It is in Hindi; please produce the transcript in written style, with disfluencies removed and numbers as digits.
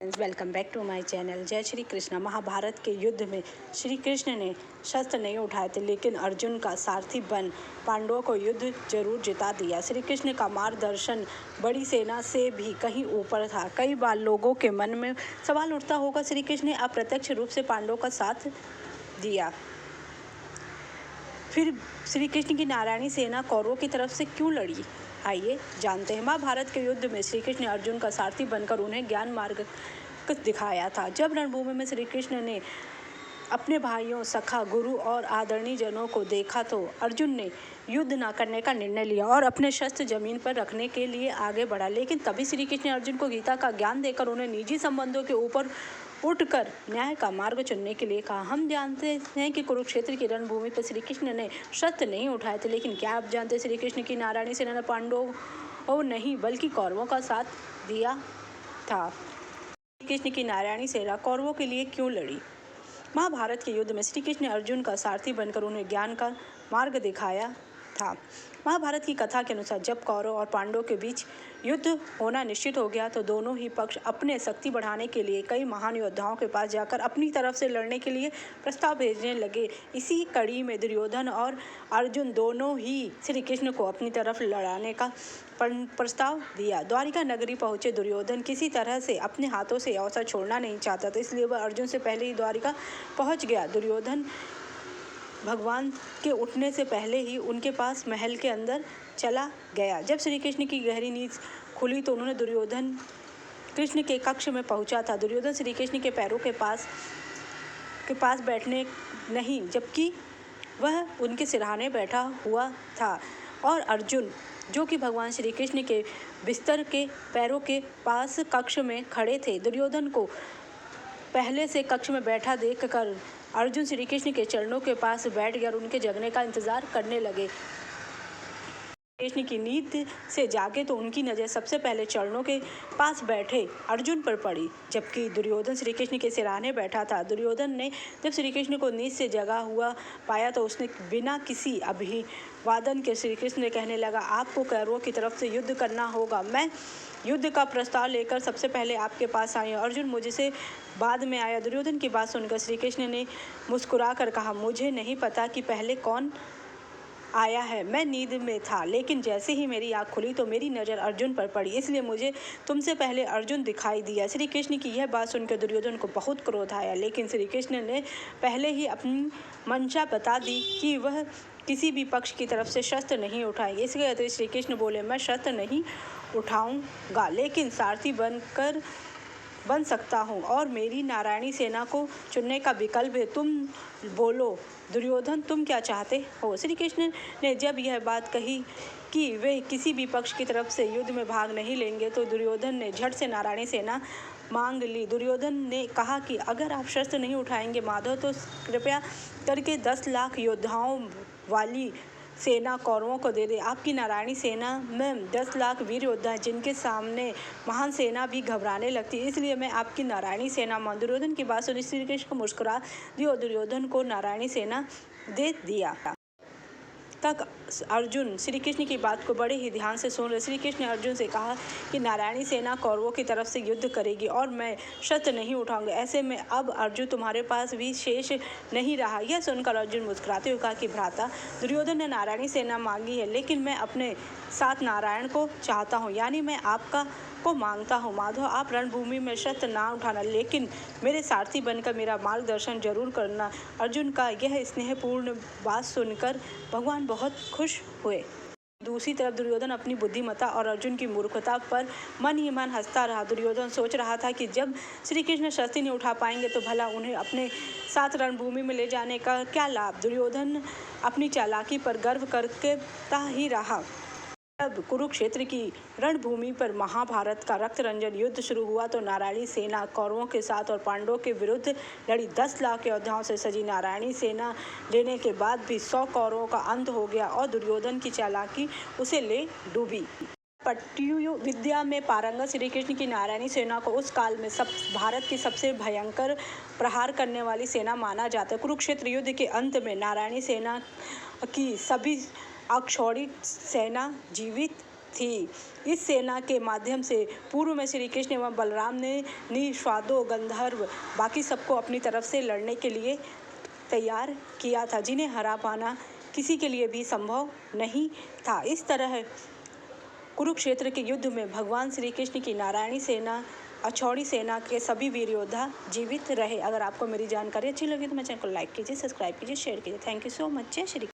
Welcome back to my channel. जय श्री कृष्ण। महाभारत के युद्ध में श्री कृष्ण ने शस्त्र नहीं उठाए थे, लेकिन अर्जुन का सारथी बन पांडवों को युद्ध जरूर जिता दिया। श्री कृष्ण का मार्गदर्शन बड़ी सेना से भी कहीं ऊपर था। कई बार लोगों के मन में सवाल उठता होगा, श्री कृष्ण ने अप्रत्यक्ष रूप से पांडवों का साथ दिया, फिर श्री कृष्ण की नारायणी सेना कौरवों की तरफ से क्यों लड़ी? आइए जानते हैं। महाभारत के युद्ध में श्री कृष्ण ने अर्जुन का सारथी बनकर उन्हें ज्ञान मार्ग दिखाया था। जब रणभूमि में श्री कृष्ण ने अपने भाइयों, सखा, गुरु और आदरणीय जनों को देखा तो अर्जुन ने युद्ध न करने का निर्णय लिया और अपने शस्त्र जमीन पर रखने के लिए आगे बढ़ा। लेकिन तभी श्री कृष्ण ने अर्जुन को गीता का ज्ञान देकर उन्हें निजी संबंधों के ऊपर उठकर न्याय का मार्ग चुनने के लिए कहा। हम जानते हैं कि कुरुक्षेत्र की रणभूमि पर श्री कृष्ण ने शस्त्र नहीं उठाए थे, लेकिन क्या आप जानते हैं श्री कृष्ण की नारायणी सेना ने पांडवों नहीं बल्कि कौरवों का साथ दिया था। श्री कृष्ण की नारायणी सेना कौरवों के लिए क्यों लड़ी? महाभारत के युद्ध में श्री कृष्ण ने अर्जुन का सारथी बनकर उन्हें ज्ञान का मार्ग दिखाया था। महाभारत की कथा के अनुसार जब कौरव और पांडवों के बीच युद्ध होना निश्चित हो गया तो दोनों ही पक्ष अपने शक्ति बढ़ाने के लिए कई महान योद्धाओं के पास जाकर अपनी तरफ से लड़ने के लिए प्रस्ताव भेजने लगे। इसी कड़ी में दुर्योधन और अर्जुन दोनों ही श्री कृष्ण को अपनी तरफ लड़ाने का प्रस्ताव दिया। द्वारिका नगरी पहुंचे दुर्योधन किसी तरह से अपने हाथों से अवसर छोड़ना नहीं चाहता था, इसलिए वह अर्जुन से पहले ही द्वारिका पहुंच गया। दुर्योधन भगवान के उठने से पहले ही उनके पास महल के अंदर चला गया। जब श्री कृष्ण की गहरी नींद खुली तो उन्होंने दुर्योधन कृष्ण के कक्ष में पहुंचा था। दुर्योधन श्री कृष्ण के पैरों के पास बैठने नहीं, जबकि वह उनके सिरहाने बैठा हुआ था, और अर्जुन जो कि भगवान श्री कृष्ण के बिस्तर के पैरों के पास कक्ष में खड़े थे। दुर्योधन को पहले से कक्ष में बैठा देखकर अर्जुन श्री कृष्ण के चरणों के पास बैठ गए और उनके जगने का इंतजार करने लगे। कृष्ण की नींद से जागे तो उनकी नज़र सबसे पहले चरणों के पास बैठे अर्जुन पर पड़ी, जबकि दुर्योधन श्री कृष्ण के सिरहाने बैठा था। दुर्योधन ने जब श्री कृष्ण को नींद से जगा हुआ पाया तो उसने बिना किसी अभिवादन के श्री कृष्ण ने कहने लगा, आपको कौरवों की तरफ से युद्ध करना होगा। मैं युद्ध का प्रस्ताव लेकर सबसे पहले आपके पास आई हूँ। अर्जुन मुझसे बाद में आया। दुर्योधन की बात सुनकर श्री कृष्ण ने मुस्कुराकर कहा, मुझे नहीं पता कि पहले कौन आया है। मैं नींद में था, लेकिन जैसे ही मेरी आँख खुली तो मेरी नज़र अर्जुन पर पड़ी, इसलिए मुझे तुमसे पहले अर्जुन दिखाई दिया। श्री कृष्ण की यह बात सुनकर दुर्योधन को बहुत क्रोध आया, लेकिन श्री कृष्ण ने पहले ही अपनी मंशा बता दी कि वह किसी भी पक्ष की तरफ से शस्त्र नहीं उठाएंगे। इसके अतिरिक्त श्री कृष्ण बोले, मैं शस्त्र नहीं उठाऊंगा, लेकिन सारथी बन सकता हूँ और मेरी नारायणी सेना को चुनने का विकल्प है। तुम बोलो दुर्योधन, तुम क्या चाहते हो? श्री कृष्ण ने जब यह बात कही कि वे किसी भी पक्ष की तरफ से युद्ध में भाग नहीं लेंगे तो दुर्योधन ने झट से नारायणी सेना मांग ली। दुर्योधन ने कहा कि अगर आप शस्त्र नहीं उठाएंगे माधव, तो कृपया करके 10 लाख योद्धाओं वाली सेना कौरवों को दे दे। आपकी नारायणी सेना में 10 लाख वीर योद्धा हैं, जिनके सामने महान सेना भी घबराने लगती है, इसलिए मैं आपकी नारायणी सेना मान। दुर्योधन की बात सुनी श्री कृष्ण को मुस्कुरा दिया और दुर्योधन को नारायणी सेना दे दिया। तक अर्जुन श्री कृष्ण की बात को बड़े ही ध्यान से सुन रहे। श्री कृष्ण ने अर्जुन से कहा कि नारायणी सेना कौरवों की तरफ से युद्ध करेगी और मैं शस्त्र नहीं उठाऊंगा। ऐसे में अब अर्जुन तुम्हारे पास भी शेष नहीं रहा। यह सुनकर अर्जुन मुस्कुराते हुए कहा कि भ्राता, दुर्योधन ने नारायणी सेना मांगी है, लेकिन मैं अपने साथ नारायण को चाहता हूँ, यानी मैं आपका को मांगता हूँ। माधव, आप रणभूमि में शस्त्र ना उठाना, लेकिन मेरे सारथी बनकर मेरा मार्गदर्शन जरूर करना। अर्जुन का यह स्नेहपूर्ण बात सुनकर भगवान बहुत खुश हुए। दूसरी तरफ दुर्योधन अपनी बुद्धिमत्ता और अर्जुन की मूर्खता पर मन ही मन हंसता रहा। दुर्योधन सोच रहा था कि जब श्री कृष्ण शस्त्र नहीं उठा पाएंगे तो भला उन्हें अपने साथ रणभूमि में ले जाने का क्या लाभ। दुर्योधन अपनी चालाकी पर गर्व करता ही रहा। जब कुरुक्षेत्र की रणभूमि पर महाभारत का रक्तरंजन युद्ध शुरू हुआ तो नारायणी सेना कौरवों के साथ और पांडवों के विरुद्ध लड़ी। 10 लाख योद्धाओं से सजी नारायणी सेना लेने के बाद भी 100 कौरवों का अंत हो गया और दुर्योधन की चालाकी उसे ले डूबी। पट्टू विद्या में पारंगत श्री कृष्ण की नारायणी सेना को उस काल में भारत की सबसे भयंकर प्रहार करने वाली सेना माना जाता है। कुरुक्षेत्र युद्ध के अंत में नारायणी सेना की सभी अक्षौहिणी सेना जीवित थी। इस सेना के माध्यम से पूर्व में श्री कृष्ण एवं बलराम ने निषादों, गंधर्व बाकी सबको अपनी तरफ से लड़ने के लिए तैयार किया था, जिन्हें हरा पाना किसी के लिए भी संभव नहीं था। इस तरह कुरुक्षेत्र के युद्ध में भगवान श्री कृष्ण की नारायणी सेना, अछौड़ी सेना के सभी वीर योद्धा जीवित रहे। अगर आपको मेरी जानकारी अच्छी लगी तो मेरे चैनल को लाइक कीजिए, सब्सक्राइब कीजिए, शेयर कीजिए। Thank you so much. जय श्री